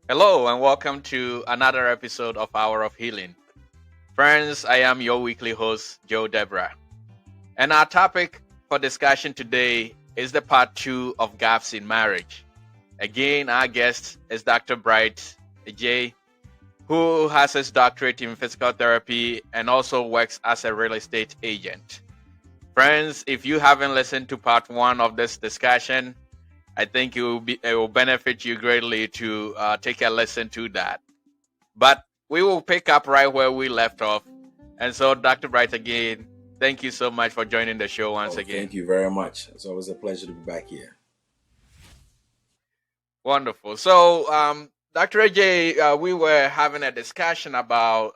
Hello and welcome to another episode of Hour of Healing. Friends, I am your weekly host, Joe Debra. And our topic for discussion today is the part two of gaps in marriage. Again, our guest is Dr. Bright Adjei, who has his doctorate in physical therapy and also works as a real estate agent. Friends, if you haven't listened to part one of this discussion, I think it will benefit you greatly to take a listen to that. But we will pick up right where we left off. And so, Dr. Bright, again, thank you so much for joining the show once again. Thank you very much. It's always a pleasure to be back here. Wonderful. So, Dr. Adjei, we were having a discussion about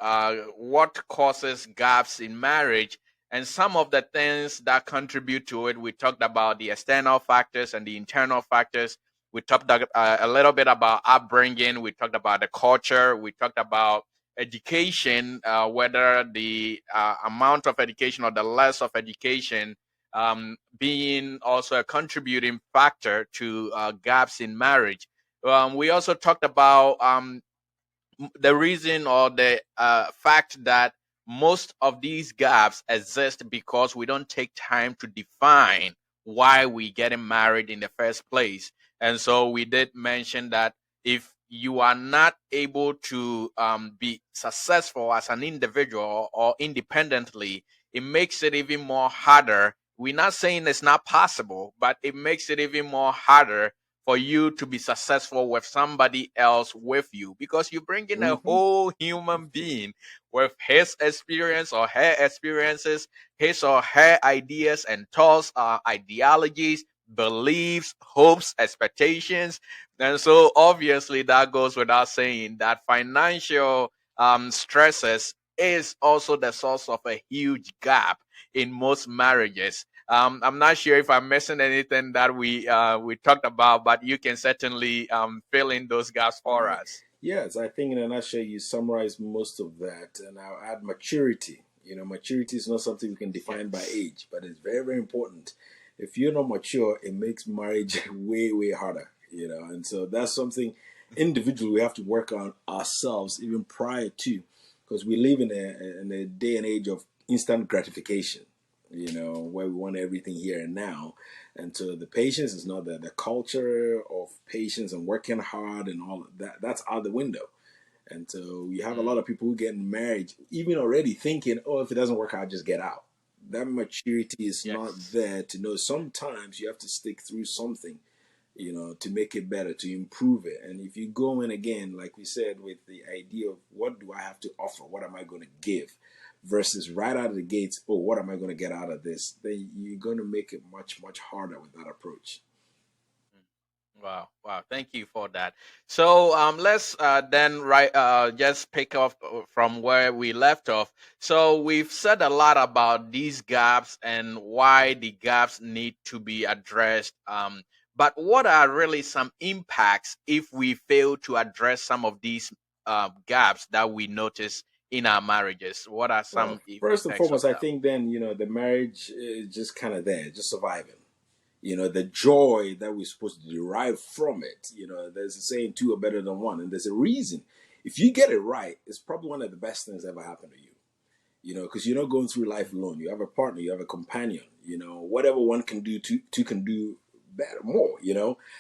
what causes gaps in marriage and some of the things that contribute to it. We talked about the external factors and the internal factors. We talked a little bit about upbringing. We talked about the culture. We talked about education, whether the amount of education or the less of education being also a contributing factor to gaps in marriage. We also talked about the reason or the fact that most of these gaps exist because we don't take time to define why we getting married in the first place. And so we did mention that if you are not able to be successful as an individual or independently, it makes it even more harder. We're not saying it's not possible, but it makes it even more harder for you to be successful with somebody else with you because you bring in a Mm-hmm. whole human being with his experience or her experiences, his or her ideas and thoughts, ideologies, beliefs, hopes, expectations. And so obviously that goes without saying that financial stresses is also the source of a huge gap in most marriages. I'm not sure if I'm missing anything that we talked about, but you can certainly fill in those gaps for Right. us. Yes, I think in a nutshell you summarized most of that, and I'll add maturity. Maturity is not something we can define by Yes. age, but it's very, very important. If you're not mature, it makes marriage way, way harder. And so that's something individually we have to work on ourselves even prior to, because we live in a day and age of instant gratification. Where we want everything here and now. And so the patience is not there. The culture of patience and working hard and all of that, that's out the window. And so you have a lot Mm, of people who get married, even already thinking, oh, if it doesn't work, I'll just get out. That maturity is not yes. there to know sometimes you have to stick through something, to make it better, to improve it. And if you go in again, like we said, with the idea of what do I have to offer? What am I going to give? Versus right out of the gates, oh, what am I going to get out of this? Then you're going to make it much, much harder with that approach. Wow, wow. Thank you for that. So let's then just pick up from where we left off. So we've said a lot about these gaps and why the gaps need to be addressed. But what are really some impacts if we fail to address some of these gaps that we notice in our marriages? What are Well, some first and effects of foremost, I them? think then, the marriage is just kind of there, just surviving. The joy that we're supposed to derive from it. There's a saying two are better than one, and there's a reason. If you get it right, it's probably one of the best things that ever happened to you. Because you're not going through life alone. You have a partner, you have a companion. Whatever one can do, two can do better, more.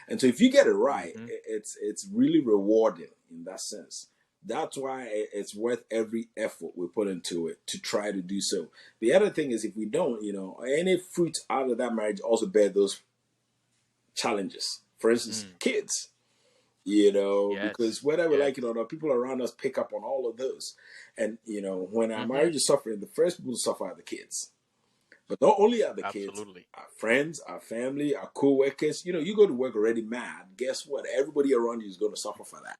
And so if you get it right, Mm-hmm. it's really rewarding in that sense. That's why it's worth every effort we put into it to try to do so. The other thing is if we don't, any fruit out of that marriage also bear those challenges. For instance, Mm. kids, Yes, because whether we yes. like it or not, people around us pick up on all of those. And, when our Mm-hmm. marriage is suffering, the first people to suffer are the kids. But not only are the kids, Absolutely. our friends, our family, our co workers, you go to work already mad. Guess what? Everybody around you is going to suffer for that.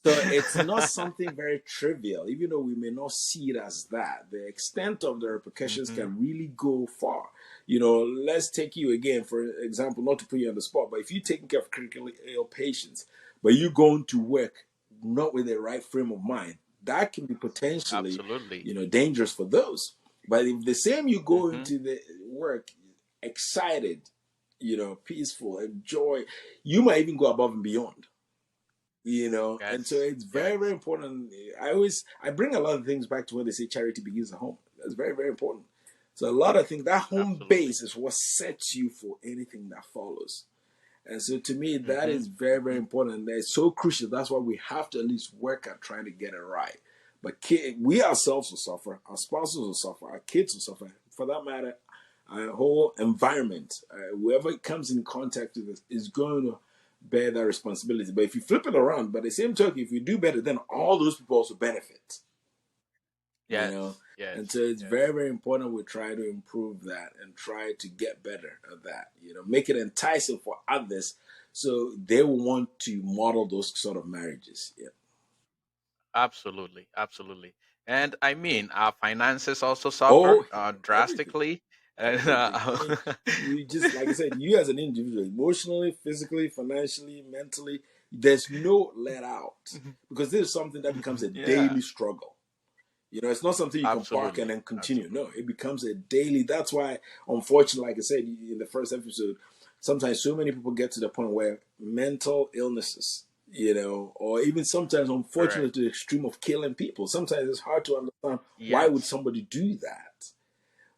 So it's not something very trivial, even though we may not see it as that. The extent of the repercussions Mm-hmm. can really go far. Let's take you again, for example, not to put you on the spot, but if you're taking care of critically ill patients, but you're going to work not with the right frame of mind, that can be potentially, Absolutely. dangerous for those. But if the same you go Mm-hmm. into the work excited, peaceful, enjoy, you might even go above and beyond. And so Yes. it's very, very Yes. important. I bring a lot of things back to when they say charity begins at home. That's very, very important. So a lot of things, that home Absolutely. base is what sets you for anything that follows. And so to me, that Mm-hmm. is very, very Mm-hmm. important. And it's so crucial. That's why we have to at least work at trying to get it right. But we ourselves will suffer, our spouses will suffer, our kids will suffer. For that matter, our whole environment, whoever comes in contact with us is going to bear that responsibility. But if you flip it around, by the same token, if you do better, then all those people also benefit you know Yes. Yes. and so it's Yes. very, very important we try to improve that and try to get better at that, make it enticing for others so they will want to model those sort of marriages. Yeah. Absolutely. Absolutely. And I mean, our finances also Oh, suffer everything, drastically. And everything. I mean, you just, like I said, you as an individual, emotionally, physically, financially, mentally, there's no let out, because this is something that becomes a yeah. daily struggle. It's not something you can park and Absolutely. then continue. No, Absolutely. it becomes a daily. That's why, unfortunately, like I said in the first episode, sometimes so many people get to the point where mental illnesses, or even sometimes, unfortunately, Correct. to the extreme of killing people. Sometimes it's hard to understand why would Yes. somebody do that.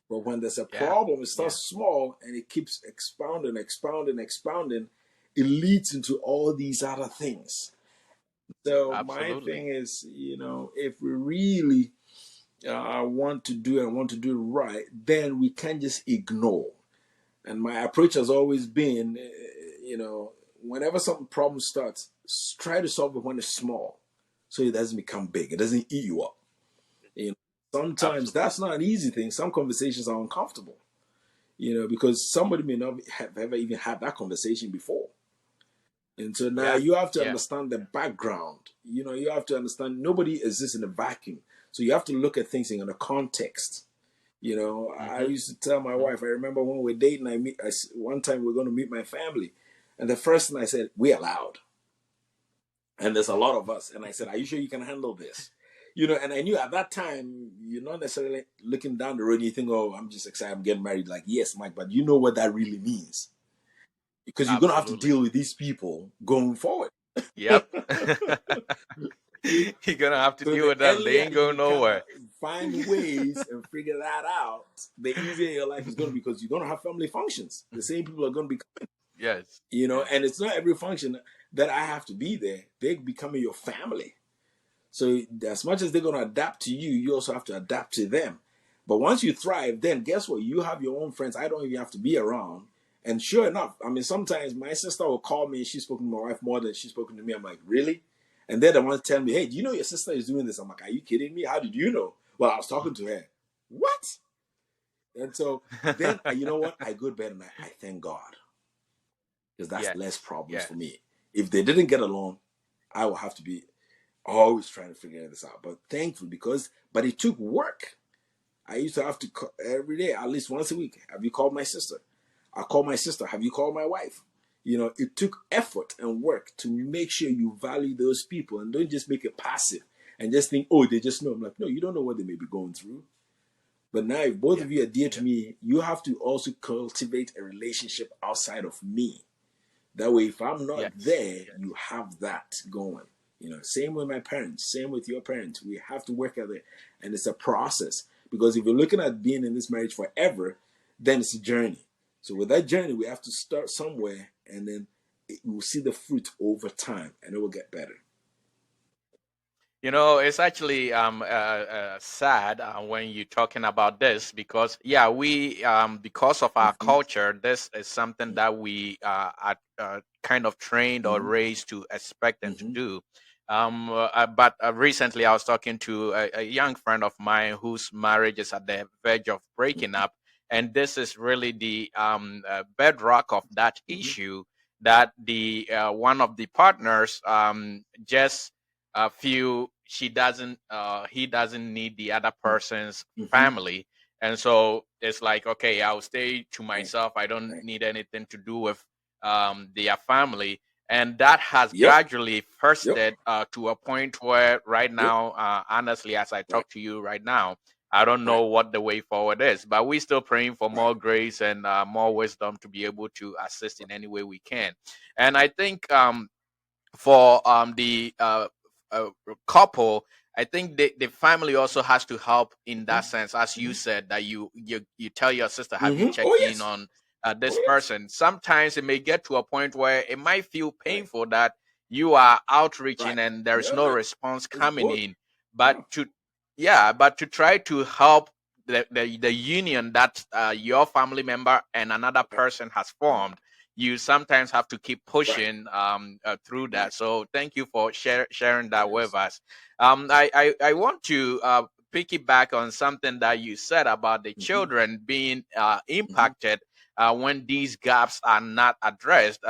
But when there's a Yeah. problem, it Yeah. starts small and it keeps expounding, expounding, expounding. It leads into all these other things. So my thing Absolutely. is, if we really want to do and want to do it right, then we can't just ignore. And my approach has always been, whenever some problem starts, try to solve it when it's small, so it doesn't become big. It doesn't eat you up. You know, Sometimes that's Absolutely. not an easy thing. Some conversations are uncomfortable. Because somebody may not have ever even had that conversation before. And so now Yeah. you have to Yeah. understand the background. You have to understand nobody exists in a vacuum. So you have to look at things in a context. I Mm-hmm. used to tell my Mm-hmm. wife, I remember when we were dating, one time we are going to meet my family. And the first thing I said, we are loud. And there's a lot of us. And I said, are you sure you can handle this? And I knew at that time, you're not necessarily looking down the road and you think, oh, I'm just excited, I'm getting married. Like, yes, Mike, but you know what that really means. Because you're going to have to Absolutely. deal with these people going forward. Yep. You're gonna have to So deal the with them. They earlier ain't going you kind of nowhere. find ways and figure that out, the easier your life is going to be, because you're going to have family functions. The same people are going to be, Yes. Yes. and it's not every function that I have to be there. They're becoming your family. So as much as they're going to adapt to you, you also have to adapt to them. But once you thrive, then guess what? You have your own friends. I don't even have to be around. And sure enough, I mean, sometimes my sister will call me and she's spoken to my wife more than she's spoken to me. I'm like, really? And they're the ones tell me, hey, do you know your sister is doing this? I'm like, are you kidding me? How did you know? Well, I was talking to her. What? And so then, you know what? I go to bed and I thank God, because that's less Yes. problems for Yes. me. If they didn't get along, I will have to be always trying to figure this out. But thankfully, but it took work. I used to have to call every day, at least once a week. Have you called my sister? I call my sister. Have you called my wife? It took effort and work to make sure you value those people and don't just make it passive and just think, oh, they just know. I'm like, no, you don't know what they may be going through. But now, if both Yeah. of you are dear to Yeah. me, you have to also cultivate a relationship outside of me. That way, if I'm not Yes. there, Yes. you have that going. Same with my parents, same with your parents. We have to work at it. And it's a process. Because if you're looking at being in this marriage forever, then it's a journey. So with that journey, we have to start somewhere, and then we'll see the fruit over time, and it will get better. It's actually sad when you're talking about this, because yeah, we because of our Mm-hmm, culture, this is something that we are kind of trained or mm-hmm, raised to expect and to mm-hmm, do. But recently, I was talking to a young friend of mine whose marriage is at the verge of breaking up, and this is really the bedrock of that mm-hmm, issue, that the one of the partners just feel she doesn't he doesn't need the other person's mm-hmm. family, and so it's like, okay, I'll stay to Right, myself, I don't right. need anything to do with their family. And that has Yep, gradually yep, firsted to a point where right yep, now, honestly, as I right, talk to you right now, I don't right. know what the way forward is, but we're still praying for Right. more grace and more wisdom to be able to assist in any way we can. And I think for the couple, I think the family also has to help in that sense, as you Mm-hmm. said that you tell your sister, have you Mm-hmm. Oh checked in yes. on this Oh yes. person? Sometimes it may get to a point where it might feel Right. painful that you are outreaching Right. and there is Yeah, no man. response It's coming good. in, Yeah. but to yeah, but to try to help the union that your family member and another Right. person has Right. formed, you sometimes have to keep Right. pushing through that. Right. So thank you for sharing that with Yes. us. I want to piggyback on something that you said about the Mm-hmm. children being Mm-hmm. impacted when these gaps are not addressed.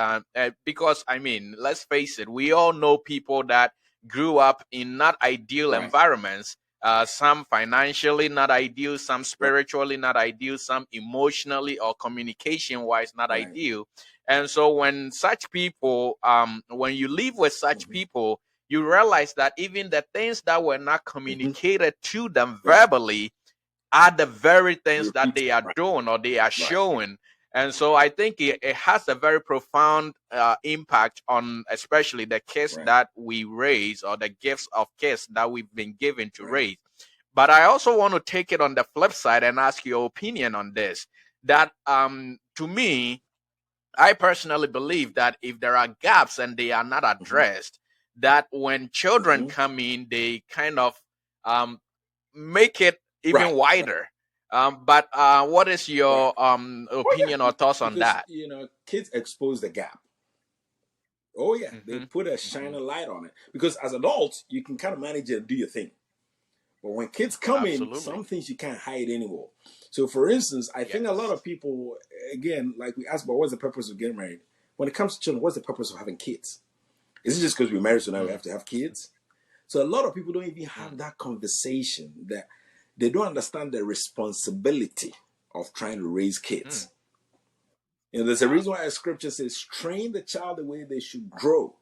Because, I mean, let's face it, we all know people that grew up in not ideal Right. environments. Some financially not ideal, some Right. spiritually not ideal, some emotionally or communication wise not Right. ideal. And so when such people, when you live with such Mm-hmm. people, you realize that even the things that were not Mm-hmm. communicated to them Right. verbally are the very things that Repeat. they are Right. doing or they are Right. showing. And so I think it has a very profound impact on especially the kids Right. that we raise or the gifts of kids that we've been given to Right. raise. But I also want to take it on the flip side and ask your opinion on this. That to me, I personally believe that if there are gaps and they are not Mm-hmm. addressed, that when children Mm-hmm. come in, they kind of um, make it even Right. Right. wider. But what is Right. your Oh opinion yeah. or thoughts on Because that? kids expose the gap. Oh yeah. They Hmm. put a Hmm. shining light on it. Because as adults, you can kind of manage it and do your thing. But when kids come in, Absolutely. some things you can't hide anymore. So, for instance, I think a lot Yes. of people, again, like we asked about what's the purpose of getting married? When it comes to children, what's the purpose of having kids? Is it just because we're married, so now we Mm, have to have kids? So, a lot of people don't even mm, have that conversation, that they don't understand the responsibility of trying to raise kids. mm. There's a Wow. reason why a scripture says, train the child the way they should grow.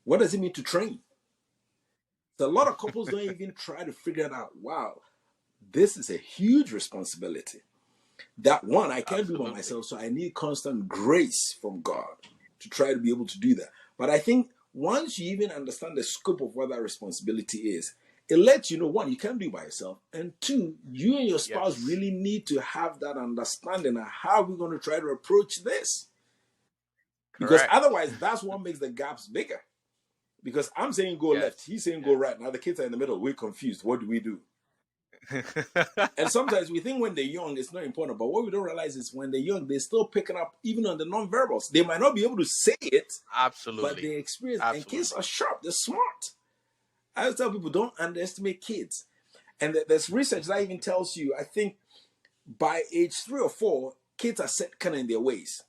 What does it mean to train? So, a lot of couples don't even try to figure it out. Wow, this is a huge responsibility. That one I can't do by Absolutely. myself, so I need constant grace from God to try to be able to do that. But I think once you even understand the scope of what that responsibility is, it lets you know, one, you can't do it by yourself, and two, you and your spouse Yes. really need to have that understanding of how we're going to try to approach this. Because Correct. otherwise, that's what makes the gaps bigger. Because I'm saying go Yes. left, he's saying go Yes. right. Now the kids are in the middle, we're confused. What do we do? And sometimes we think when they're young, it's not important. But what we don't realize is when they're young, they're still picking up even on the nonverbals. They might not be able to say it, but Absolutely. they experience. And kids Absolutely. are sharp. They're smart. I always tell people, don't underestimate kids. And there's research that even tells you, I think by age 3 or 4, kids are set kind of in their ways.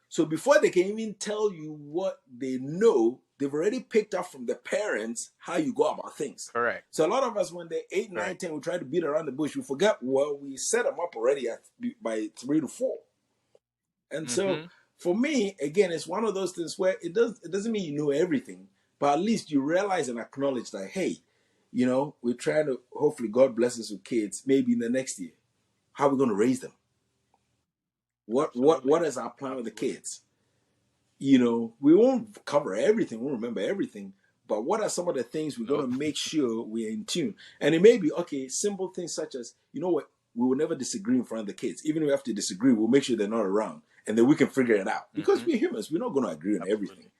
So before they can even tell you what they know, they've already picked up from the parents how you go about things. Correct. So a lot of us, when they're 8, 9, Correct. 10, we try to beat around the bush. We forget, well, we set them up already by 3 to 4. And so Mm-hmm. for me, again, it's one of those things where it doesn't mean you know everything, but at least you realize and acknowledge that, hey, we're trying to, hopefully God bless us with kids maybe in the next year. How are we going to raise them? What Absolutely. is our plan with the Absolutely. kids? We won't cover everything, we won't remember everything, but what are some of the things we're going to Nope. make sure we're in tune? And it may be, okay, simple things such as, you know what, we will never disagree in front of the kids. Even if we have to disagree, we'll make sure they're not around, and then we can figure it out. Because Mm-hmm. we're humans, we're not going to agree on everything. Absolutely.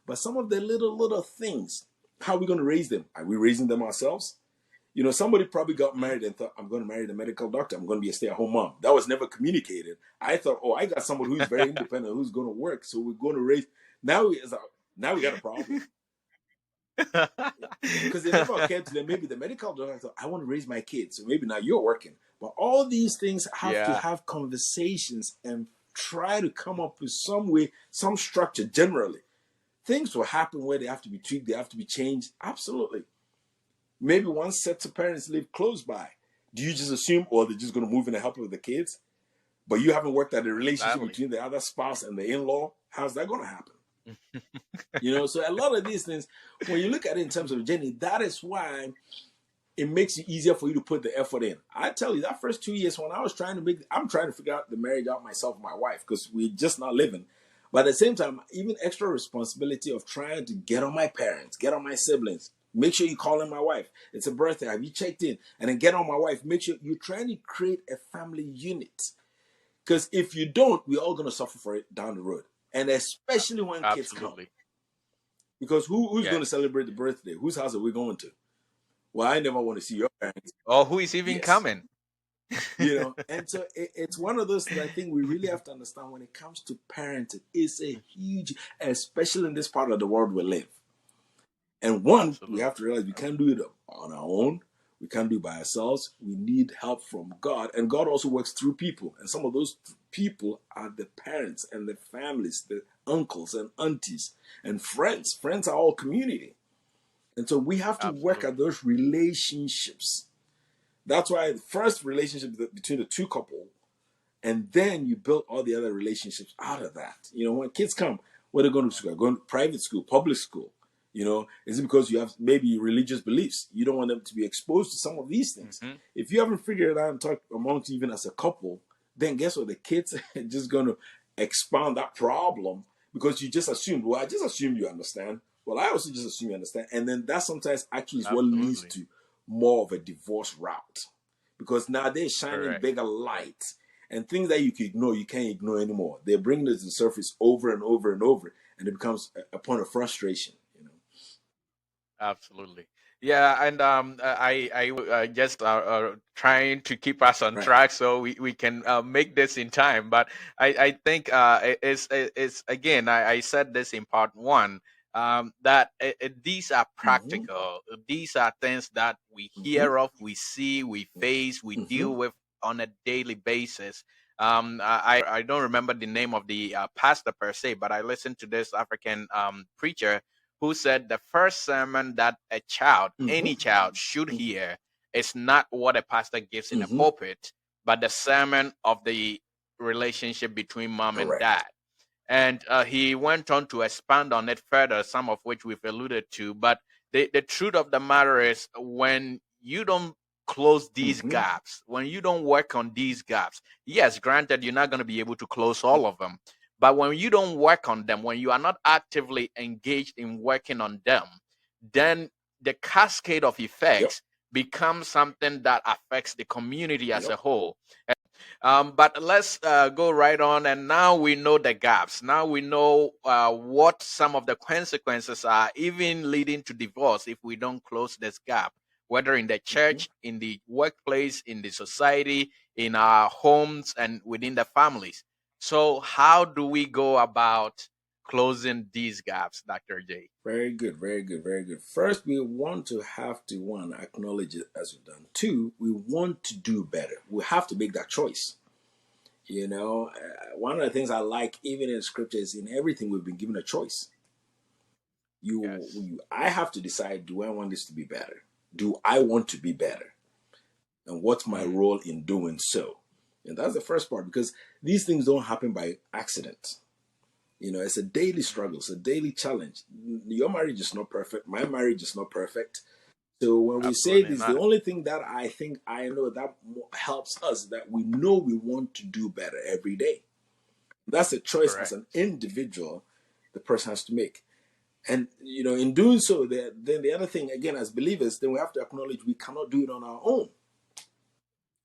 But some of the little things, how are we going to raise them? Are we raising them ourselves? Somebody probably got Mm-hmm. married and thought, I'm going to marry the medical doctor. I'm going to be a stay-at-home mom. That was never communicated. I thought, oh, I got someone who's very independent, who's going to work. So we're going to raise. Now we got a problem. Because it never occurred to them, maybe the medical doctor thought, I want to raise my kids. So maybe now you're working. But all these things have to Yeah. have conversations and try to come up with some way, some structure generally. Things will happen where they have to be tweaked, they have to be changed. Absolutely. Maybe one set of parents live close by. Do you just assume, or they're just going to move in and help with the kids? But you haven't worked out the relationship Exactly. between the other spouse and the in-law. How's that going to happen? So a lot of these things, when you look at it in terms of Jenny, that is why it makes it easier for you to put the effort in. I tell you, that first 2 years when I was I'm trying to figure out the marriage out myself and my wife because we're just not living. But at the same time, even extra responsibility of trying to get on my parents, get on my siblings. Make sure you call in my wife. It's a birthday. Have you checked in? And then get on my wife. Make sure you're trying to create a family unit. Because if you don't, we're all going to suffer for it down the road. And especially when kids come. Absolutely. Because who's going to Yes. celebrate the birthday? Whose house are we going to? Well, I never want to see your parents. Or who is even Yes. coming? And so it's one of those things I think we really have to understand when it comes to parenting. It's a huge, especially in this part of the world we live. And one, we Absolutely. have to realize we can't do it on our own. We can't do it by ourselves. We need help from God. And God also works through people. And some of those people are the parents and the families, the uncles and aunties and friends. Friends are all community. And so we have to work Absolutely. at those relationships. That's why the first relationship between the two couple, and then you build all the other relationships out of that. When kids come, where they're going to school, going to private school, public school. Is it because you have maybe religious beliefs? You don't want them to be exposed to some of these things. Mm-hmm. If you haven't figured it out and talk amongst even as a couple, then guess what? The kids are just going to expound that problem because you just assumed. Well, I just assumed you understand. Well, I also just assume you understand. And then that sometimes actually is what leads Absolutely. to more of a divorce route because now they're shining Correct. bigger light and things that you can ignore, you can't ignore anymore. They're bringing it to the surface over and over and over, and it becomes a point of frustration. Absolutely. Yeah, and I just trying to keep us on Right. track so we can make this in time. But I think it's again I said this in part one, that these are Mm-hmm. practical. These are things that we Mm-hmm. hear of, we see, we face, we Mm-hmm. deal with on a daily basis. I don't remember the name of the pastor per se, but I listened to this African preacher who said the first sermon that a child, Mm-hmm. any child, should hear is not what a pastor gives in a Mm-hmm. pulpit, but the sermon of the relationship between mom and Correct. dad. And he went on to expand on it further, some of which we've alluded to. But the truth of the matter is, when you don't close these Mm-hmm. gaps, when you don't work on these gaps, yes, granted, you're not going to be able to close all of them. But when you don't work on them, when you are not actively engaged in working on them, then the cascade of Yep. effects becomes something that affects the community as Yep. a whole. But let's go right on. And now we know the gaps. Now we know what some of the consequences are, even leading to divorce if we don't close this gap, whether in the Mm-hmm. church, in the workplace, in the society, in our homes, and within the families. So, how do we go about closing these gaps, Dr. J? Very good. Very good. Very good. First, we want to have to one acknowledge it as we've done. Two, we want to do better. We have to make that choice. One of the things I like, even in scripture, is in everything we've been given a choice. Yes. I have to decide: do I want this to be better? Do I want to be better? And what's my Mm, role in doing so? And that's the first part because these things don't happen by accident. It's a daily struggle, it's a daily challenge. Your marriage is not perfect. My marriage is not perfect. So when we say absolutely this, the not. only thing that I think I know that helps us is that we know we want to do better every day. That's a choice as Correct. an individual the person has to make. And in doing so, then the other thing again, as believers, then we have to acknowledge we cannot do it on our own.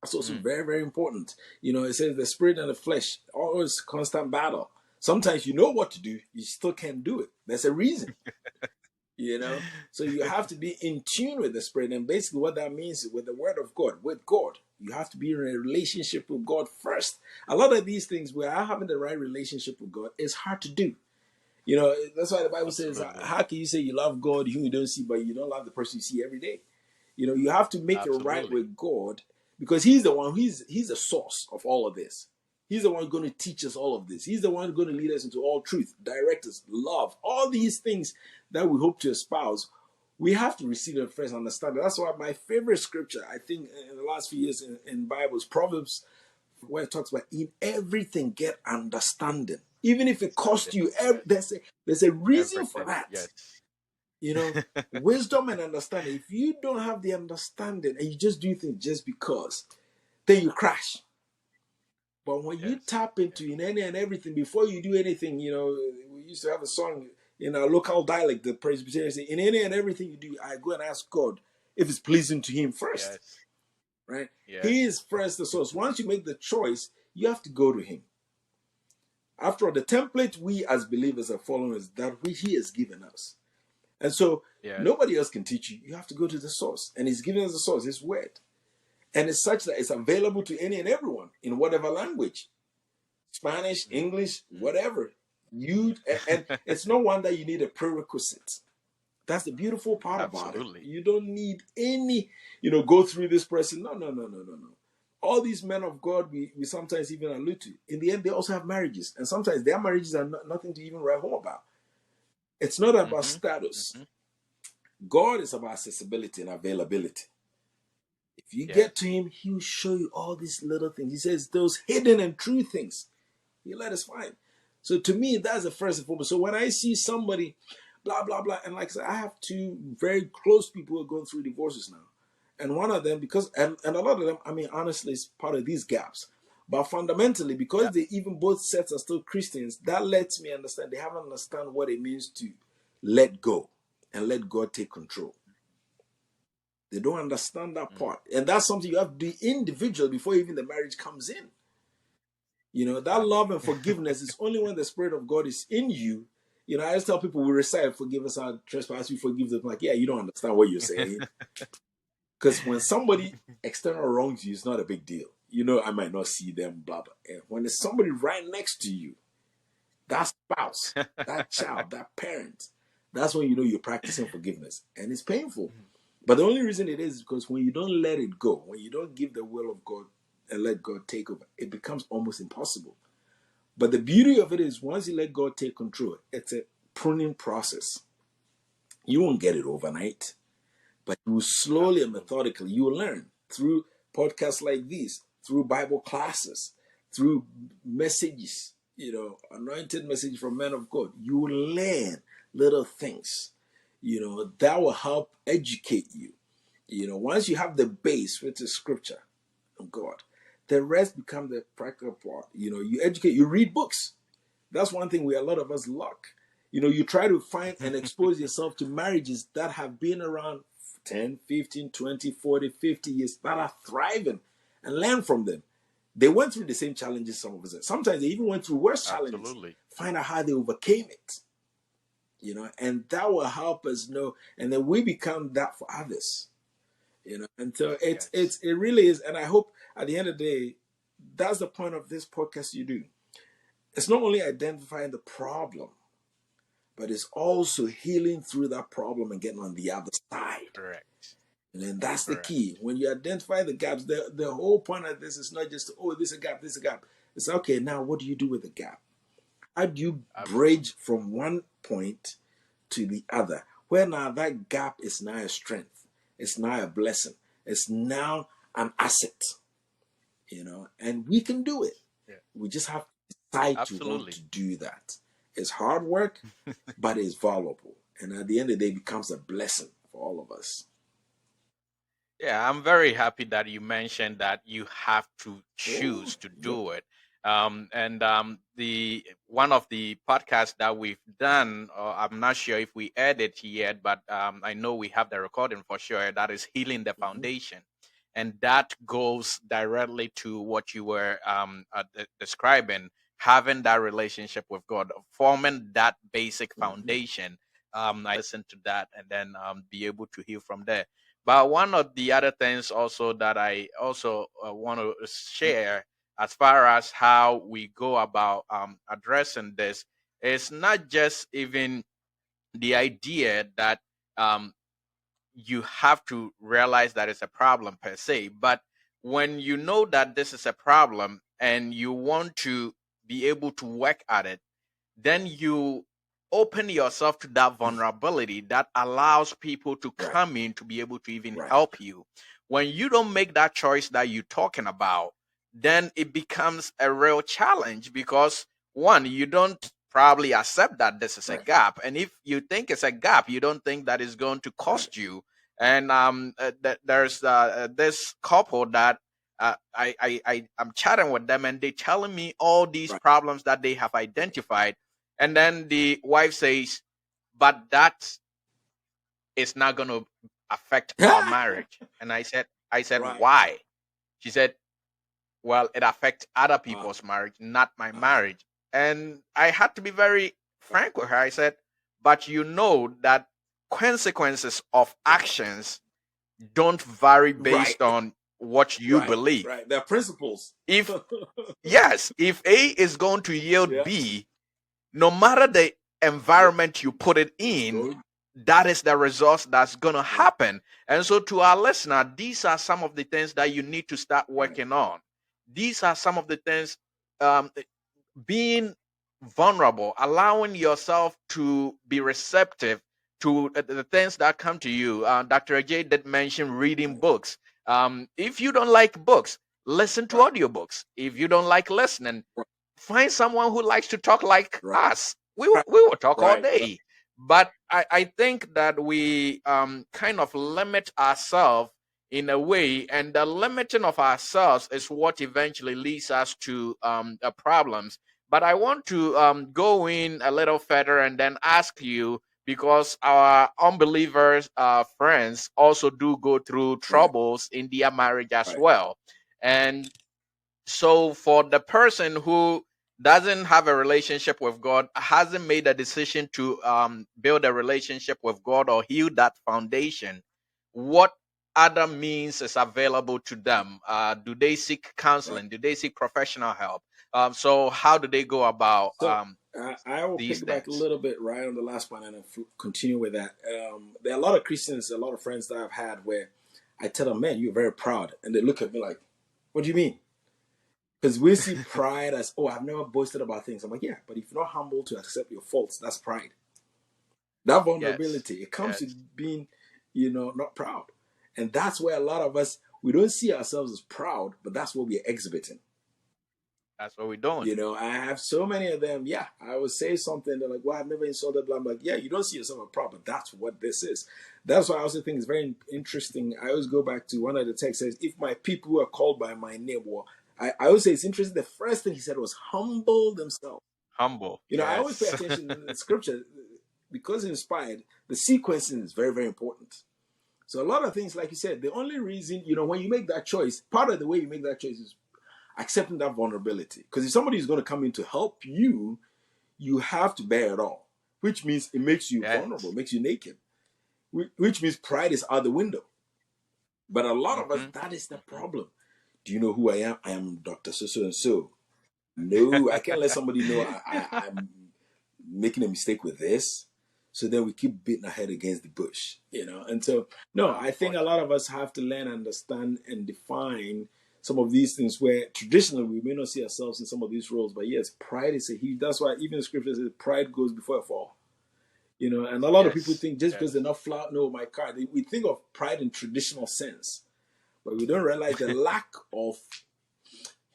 That's also Mm. very, very important. It says the spirit and the flesh, always constant battle. Sometimes you know what to do, you still can't do it. There's a reason, you know. So you have to be in tune with the spirit. And basically what that means is with the word of God, with God. You have to be in a relationship with God first. A lot of these things where having the right relationship with God is hard to do. That's why the Bible says, Absolutely. how can you say you love God whom you don't see, but you don't love the person you see every day? You have to make it right Absolutely. with God because He's the one, He's the source of all of this. He's the one going to teach us all of this. He's the one going to lead us into all truth, direct us, love, all these things that we hope to espouse. We have to receive it first and understand it. That's why my favorite scripture, I think, in the last few years in Bible is Proverbs, where it talks about in everything get understanding. Even if it costs Standing. you, Yes. there's a reason for Everything. that. Yes. You know, wisdom and understanding. If you don't have the understanding and you just do things just because, then you crash. But when you Yes. tap into in any and everything, before you do anything, we used to have a song in our local dialect, the Presbyterians say, in any and everything you do, I go and ask God if it's pleasing to Him first, Yes. right? Yes. He is first the source. Once you make the choice, you have to go to Him. After all, the template we as believers are following is that which He has given us. And so Yes. nobody else can teach you. You have to go to the source. And He's given us the source, His word. And it's such that it's available to any and everyone in whatever language. Spanish, English, whatever. And it's no wonder you need a prerequisite. That's the beautiful part about it. Absolutely. You don't need any, go through this person. No, no, no, no, no, no. All these men of God, we sometimes even allude to. In the end, they also have marriages, and sometimes their marriages are nothing to even write home about. It's not about Mm-hmm. status. Mm-hmm. God is about accessibility and availability. If you Yes. get to Him, He will show you all these little things. He says those hidden and true things He let us find. So to me, that's the first and foremost. So when I see somebody, blah blah blah, and like I said, I have two very close people who are going through divorces now, and one of them and a lot of them, I mean, honestly, is part of these gaps. But fundamentally, because Yep. they even both sets are still Christians, that lets me understand they haven't understand what it means to let go and let God take control. They don't understand that Mm. part, and that's something you have to do individual before even the marriage comes in. That Exactly. love and forgiveness is only when the Spirit of God is in you. I always tell people we recite, forgive us our trespass, we forgive them. Like, yeah, you don't understand what you're saying. Because when somebody external wrongs you, it's not a big deal. I might not see them, blah, blah. And when there's somebody right next to you, that spouse, that child, that parent, that's when you're practicing forgiveness. And it's painful. But the only reason it is because when you don't let it go, when you don't give the will of God and let God take over, it becomes almost impossible. But the beauty of it is once you let God take control, it's a pruning process. You won't get it overnight, but you will slowly and Absolutely. methodically, you will learn through podcasts like these, through Bible classes, through messages, anointed message from men of God. You will learn little things, that will help educate you. Once you have the base, which is scripture of God, the rest become the practical part. You educate, you read books. That's one thing a lot of us lack. You try to find and expose yourself to marriages that have been around 10, 15, 20, 40, 50 years that are thriving and learn from them. They went through the same challenges some of us. Sometimes they even went through worse challenges. Absolutely. Find out how they overcame it. And that will help us know, and then we become that for others. And so Yes. it really is. And I hope at the end of the day, that's the point of this podcast you do. It's not only identifying the problem, but it's also healing through that problem and getting on the other side. Correct. And then that's the Correct. key. When you identify the gaps, the whole point of this is not just, oh, this is a gap, this is a gap. It's okay, now what do you do with the gap? How do you Absolutely. bridge from one point to the other? Where now that gap is now a strength, it's now a blessing, it's now an asset, and we can do it. Yeah. We just have to decide to want Absolutely. to do that. It's hard work, but it's valuable. And at the end of the day, it becomes a blessing for all of us. Yeah, I'm very happy that you mentioned that you have to Oh, choose to yep. do it. And the one of the podcasts that we've done, I'm not sure if we aired it yet, but I know we have the recording for sure. That is healing the Mm-hmm. foundation, and that goes directly to what you were describing, having that relationship with God, forming that basic Mm-hmm. foundation. I listen to that and then be able to heal from there. But one of the other things also that I also want to share as far as how we go about addressing this is not just even the idea that um, you have to realize that it's a problem per se, but when you know that this is a problem and you want to be able to work at it, then you open yourself to that vulnerability that allows people to Right, come in to be able to even right, help you. When you don't make that choice that you're talking about, then it becomes a real challenge because one, you don't probably accept that this is a right, gap. And if you think it's a gap, you don't think that is going to right. cost you. And there's this couple that I'm chatting with them, and they telling me all these Right. problems that they have identified, and then the wife says, "But that is not going to affect our marriage." And I said, Right. "Why?" She said, "Well, it affects other Uh, people's marriage, not my uh, marriage." And I had to be very frank with her. I said, "But you know that consequences of right. actions don't vary Right. based on what you Right. believe. Right. There are principles. If Yes, if A is going to yield Yeah. B, no matter the Yep. environment you put it It's in, going. that is the result that's going to Right. happen." And so, to our listener, these are some of the things that you need to start Right. working on. These are some of the things, um, being vulnerable, allowing yourself to be receptive to the things that come to you. Dr. Ajay did mention reading Right. books. If you don't like books, listen to Right. audiobooks. If you don't like listening, Right. find someone who likes to talk like Right. us. We will talk all Right. Right. day. But I think that we kind of limit ourselves in a way, and the limiting of ourselves is what eventually leads us to problems. But I want to go in a little further and then ask you, because our unbelievers friends also do go through Right. troubles in their marriage as Right. well. And so, for the person who doesn't have a relationship with God, hasn't made a decision to build a relationship with God or heal that foundation, what other means is available to them? Do they seek Right. counseling? Do they seek professional help? So how do they go about So I will these piggyback a things? little bit right on the last point and continue with that. There are a lot of Christians, a lot of friends that I've had where I tell them, "Man, you're very proud," and they look at me like, "What do you mean?" Because we see pride as, "Oh, I've never boasted about things." I'm like, "Yeah, but if you're not humble to accept your faults, that's pride." That Yes, vulnerability, it comes to yes, being, not proud, and that's where a lot of us, we don't see ourselves as proud, but that's what we're exhibiting. that's what we're doing. I have so many of them. Yeah, I would say something. They're like, "Well, I've never insulted." Blah. I'm like, "Yeah, you don't see yourself a problem. That's what this is." That's why I also think it's very interesting. I always go back to one of the texts says, "If my people who are called by my name," well, I always say it's interesting. The first thing he said was humble themselves. Humble, I always pay yes. attention in scripture because it's inspired. The sequencing is very, very important. So a lot of things, like you said, the only reason, when you make that choice, part of the way you make that choice is accepting that vulnerability. Because if somebody is going to come in to help you, you have to bear it all, which means it makes you vulnerable, Yes. makes you naked, which means pride is out the window. But a lot of us, Hmm. that is the problem. Do you know who I am? I am Dr. So and so. No, I can't let somebody know I'm making a mistake with this. So then we keep beating our head against the bush. And so, no, I think a lot Unfortunately. of us have to learn, understand, and define some of these things where traditionally we may not see ourselves in some of these roles. But yes, pride is a huge, that's why even the scripture says pride goes before a fall. And a lot of people Yes, think just because they're yes. not flat, no, my car, we think of pride in traditional sense, but we don't realize the lack of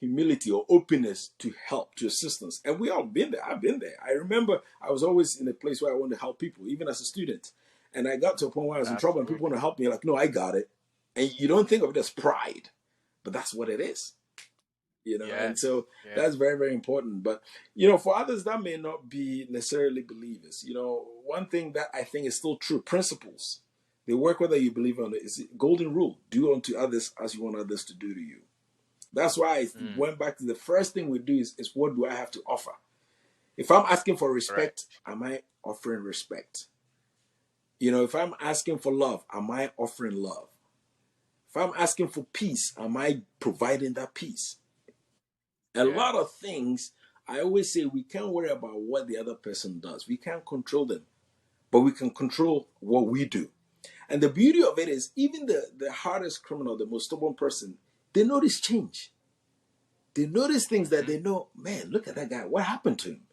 humility or openness to help, to assistance. And we all been there. I've been there. I remember I was always in a place where I wanted to help people, even as a student. And I got to a point where I was in That's trouble and so people want to true. help me. Like, no, I got it. And you don't think of it as pride, but that's what it is. And Yes, so yes. that's very, very important. But, for others, that may not be necessarily believers. One thing that I think is still true, principles. They work whether you believe or not. It's a golden rule. Do unto others as you want others to do to you. That's why I Mm, went back to the first thing we do is what do I have to offer? If I'm asking for correct. respect, am I offering respect? If I'm asking for love, am I offering love? If I'm asking for peace, am I providing that peace? A lot Yes. of things, I always say we can't worry about what the other person does. We can't control them, but we can control what we do. And the beauty of it is, even the hardest criminal, the most stubborn person, they notice change. They notice things that Hmm. they know, man, look at that guy. What happened to him?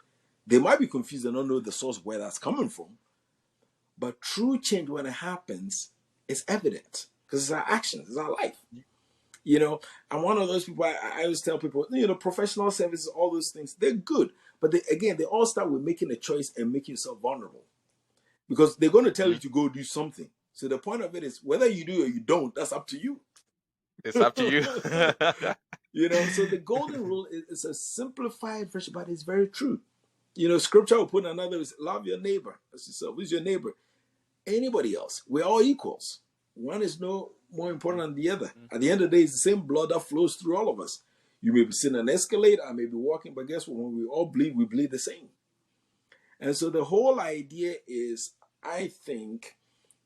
They might be confused and don't know the source where that's coming from. But true change, when it happens, is evident because it's our actions, it's our life. You know, I'm one of those people, I always tell people, professional services, all those things, they're good. But again, they all start with making a choice and making yourself vulnerable because they're going to tell Hmm. you to go do something. So the point of it is whether you do or you don't, that's up to you. It's up to you. So the golden rule is a simplified version, but it's very true. Scripture will put another is love your neighbor as yourself. Who's your neighbor? Anybody else. We're all equals. One is no more important than the other. At the end of the day, it's the same blood that flows through all of us. You may be sitting on an escalator, I may be walking, but guess what? When we all bleed, we bleed the same. And so the whole idea is, I think,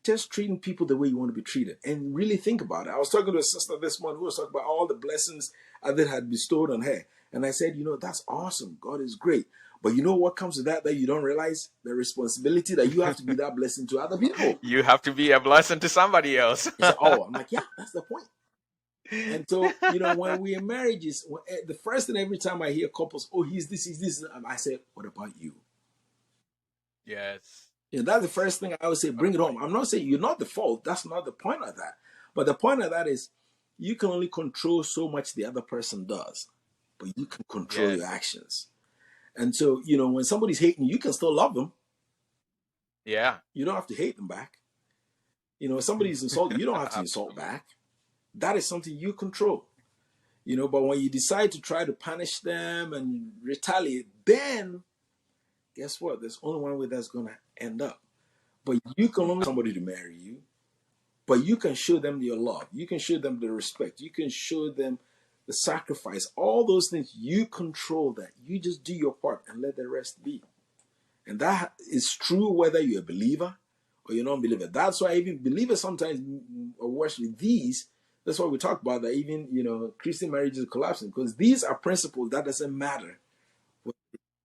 just treating people the way you want to be treated. And really think about it. I was talking to a sister this morning who was talking about all the blessings that had bestowed on her. And I said, that's awesome. God is great. But you know what comes with that you don't realize? The responsibility that you have to be that blessing to other people. You have to be a blessing to somebody else. I said, I'm like, yeah, that's the point. And so, when we're in marriages, the first thing every time I hear couples, he's this, I say, what about you? Yes. That's the first thing I always say, bring it home. I'm not saying you're not the fault. That's not the point of that. But the point of that is you can only control so much the other person does, but you can control your actions. And so, when somebody's hating you, can still love them. Yeah. You don't have to hate them back. If somebody's insulting, you don't have to insult back. That is something you control. But when you decide to try to punish them and retaliate, then guess what? There's only one way that's going to end up. But you can only somebody to marry you. But you can show them your love. You can show them the respect. You can show them the sacrifice. All those things, you control that. You just do your part and let the rest be. And that is true whether you're a believer or you're not a believer. That's why even believers sometimes are worse with these. That's why we talk about that even, Christian marriages are collapsing. Because these are principles that doesn't matter.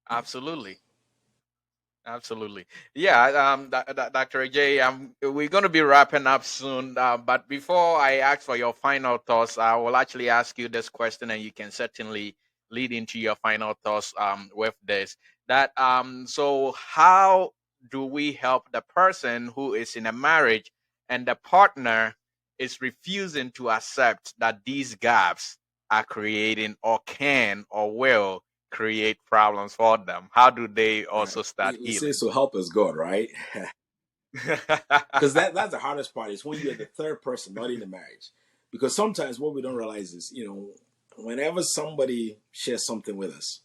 Absolutely. Absolutely. Yeah, Dr. Adjei, we're going to be wrapping up soon. But before I ask for your final thoughts, I will actually ask you this question, and you can certainly lead into your final thoughts with this. So how do we help the person who is in a marriage and the partner is refusing to accept that these gaps are creating or can or will create problems for them? How do they also start healing? Say, so help us God, right? Because that's the hardest part is when you're the third person, not in the marriage. Because sometimes what we don't realize is, whenever somebody shares something with us,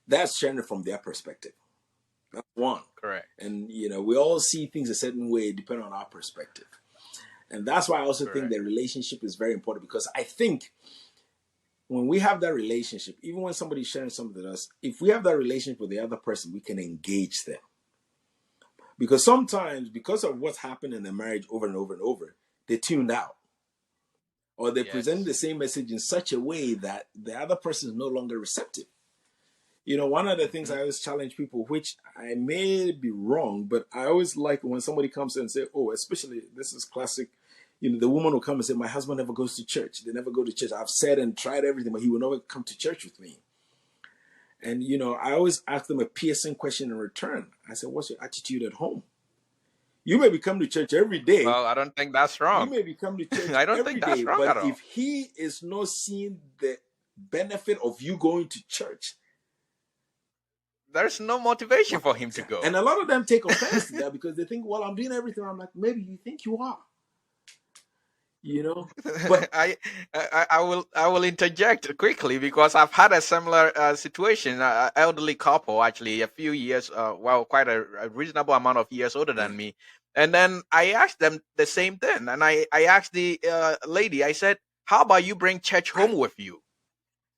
that's sharing it from their perspective. That's one. Correct. And, we all see things a certain way depending on our perspective. And that's why I also think the relationship is very important, because I think when we have that relationship, even when somebody's sharing something with us, if we have that relationship with the other person, we can engage them. Because sometimes, because of what's happened in the marriage over and over and over, they tuned out. Or they present the same message in such a way that the other person is no longer receptive. One of the things I always challenge people, which I may be wrong, but I always like when somebody comes in and say, especially, this is classic, the woman will come and say, my husband never goes to church. They never go to church. I've said and tried everything, but he will never come to church with me. And, I always ask them a piercing question in return. I said, what's your attitude at home? You may be coming to church every day. Well, I don't think that's wrong. You may be coming to church I don't every think that's day, wrong but at all. if he is not seeing the benefit of you going to church, there's no motivation for him to go. And a lot of them take offense to that because they think, well, I'm doing everything. I'm like, maybe you think you are. But I will interject quickly because I've had a similar situation. An elderly couple, actually, a few years, quite a reasonable amount of years older than me. And then I asked them the same thing, and I asked the lady. I said, "How about you bring church home with you?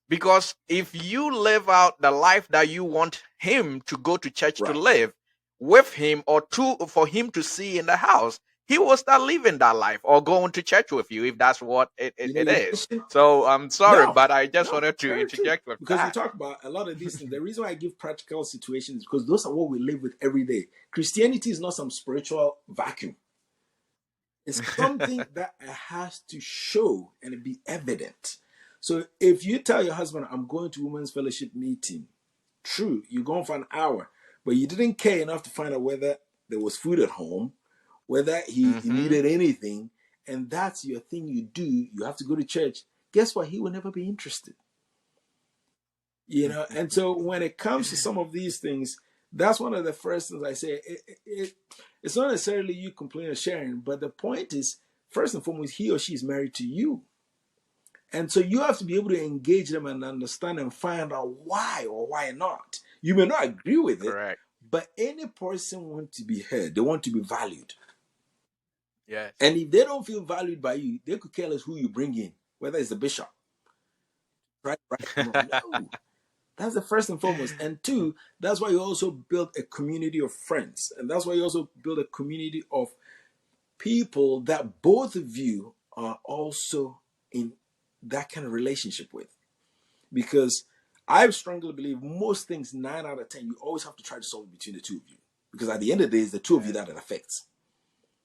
Because if you live out the life that you want him to go to church to live with him, or for him to see in the house, he will start living that life or going to church with you if that's what it is." So I'm sorry, but I just wanted to interject with because that. we talk about a lot of these things. The reason why I give practical situations is because those are what we live with every day. Christianity is not some spiritual vacuum. It's something that has to show and be evident. So if you tell your husband, I'm going to women's fellowship meeting, true, you're going for an hour, but you didn't care enough to find out whether there was food at home, whether he needed anything, and that's your thing you do, you have to go to church, guess what? He will never be interested. And so when it comes to some of these things, that's one of the first things I say. It's not necessarily you complaining or sharing, but the point is, first and foremost, he or she is married to you. And so you have to be able to engage them and understand and find out why or why not. You may not agree with it, Correct. but any person wants to be heard. They want to be valued. Yes. And if they don't feel valued by you, they could care less who you bring in, whether it's the bishop. Right? No. That's the first and foremost. And two, that's why you also build a community of friends. And that's why you also build a community of people that both of you are also in that kind of relationship with. Because I strongly believe most things, 9 out of 10, you always have to try to solve between the two of you. Because at the end of the day, it's the two of you that it affects.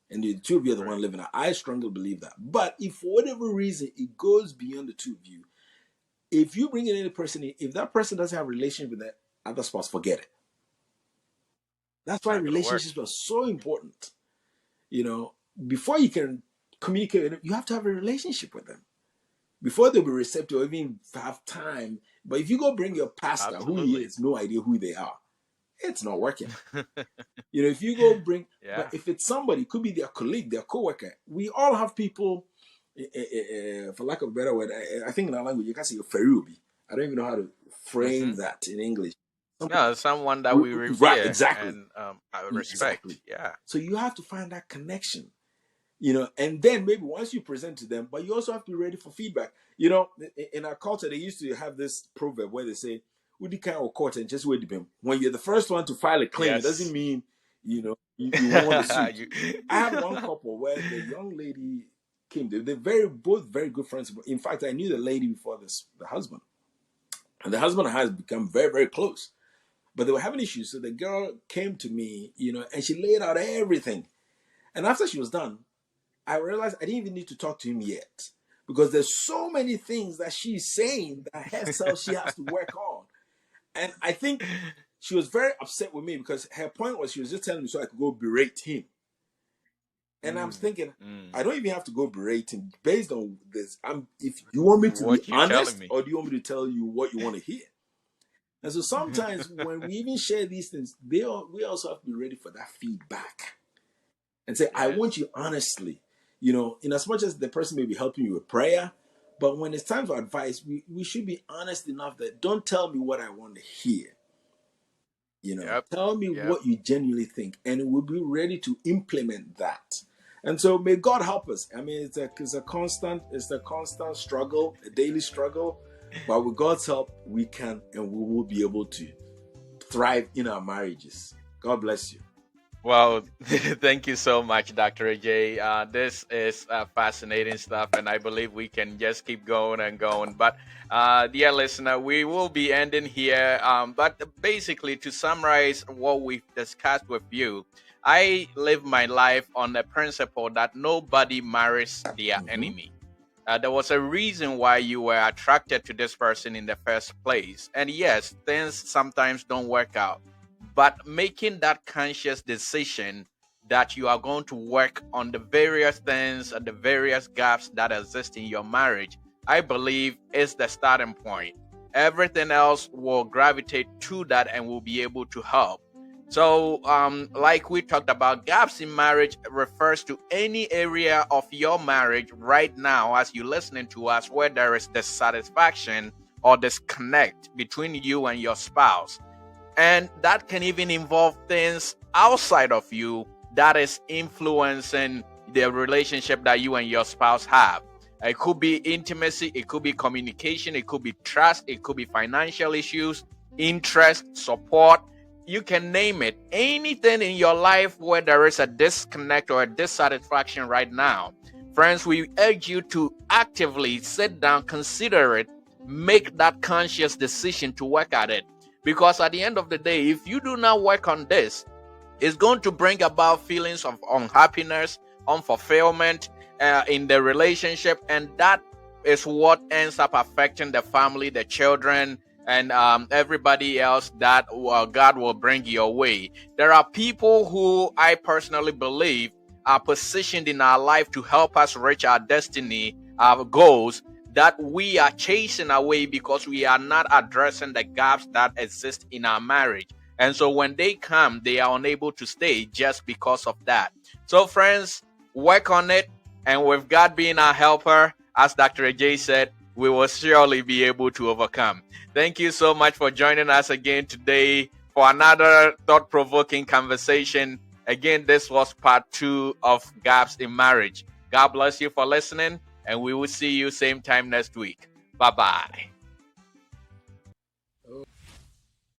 And the two of you are the one living out. I strongly believe that. But if for whatever reason it goes beyond the two of you, if you bring in any person in, if that person doesn't have a relationship with that other spouse, forget it. That's why relationships are so important. You know, before you can communicate with them, you have to have a relationship with them. Before they'll be receptive or even have time. But if you go bring your pastor who he is, no idea who they are, it's not working. You know, if you go bring, but if it's somebody, it could be their colleague, their co-worker. We all have people, for lack of a better word, I think in our language, you can say a ferubi. I don't even know how to frame that in English. No, someone that we revere, right, exactly, and respect. Exactly. Yeah. So you have to find that connection, you know, and then maybe once you present to them, but you also have to be ready for feedback. You know, in our culture, they used to have this proverb where they say, and just wait them. When you're the first one to file a claim, it doesn't mean, you know, you won the suit. I had one couple where the young lady came. They're both very good friends. In fact, I knew the lady before the husband. And the husband has become very, very close. But they were having issues. So the girl came to me, you know, and she laid out everything. And after she was done, I realized I didn't even need to talk to him yet. Because there's so many things that she's saying that herself she has to work on. And I think she was very upset with me because her point was she was just telling me so I could go berate him. And I'm thinking, I don't even have to go berate him based on this. If you want me to be honest, or do you want me to tell you what you want to hear? And so sometimes when we even share these things, we also have to be ready for that feedback and say, I want you honestly, you know, in as much as the person may be helping you with prayer, but when it's time for advice, we should be honest enough that don't tell me what I want to hear. You know, tell me what you genuinely think, and we'll be ready to implement that. And so may God help us. I mean, it's a constant struggle, a daily struggle. But with God's help, we can and we will be able to thrive in our marriages. God bless you. Well, thank you so much, Dr. Adjei. This is fascinating stuff, and I believe we can just keep going and going. But, dear listener, we will be ending here. But basically, to summarize what we've discussed with you, I live my life on the principle that nobody marries their enemy. There was a reason why you were attracted to this person in the first place. And yes, things sometimes don't work out. But making that conscious decision that you are going to work on the various things and the various gaps that exist in your marriage, I believe is the starting point. Everything else will gravitate to that and will be able to help. So, like we talked about, gaps in marriage refers to any area of your marriage right now, as you're listening to us, where there is dissatisfaction or disconnect between you and your spouse. And that can even involve things outside of you that is influencing the relationship that you and your spouse have. It could be intimacy, it could be communication, it could be trust, it could be financial issues, interest, support. You can name it. Anything in your life where there is a disconnect or a dissatisfaction right now. Friends, we urge you to actively sit down, consider it, make that conscious decision to work at it. Because at the end of the day, if you do not work on this, it's going to bring about feelings of unhappiness, unfulfillment in the relationship. And that is what ends up affecting the family, the children, and everybody else that God will bring your way. There are people who I personally believe are positioned in our life to help us reach our destiny, our goals, that we are chasing away because we are not addressing the gaps that exist in our marriage. And so when they come, they are unable to stay just because of that. So friends, work on it. And with God being our helper, as Dr. Adjei said, we will surely be able to overcome. Thank you so much for joining us again today for another thought-provoking conversation. Again, this was part 2 of Gaps in Marriage. God bless you for listening, and we will see you same time next week. Bye-bye.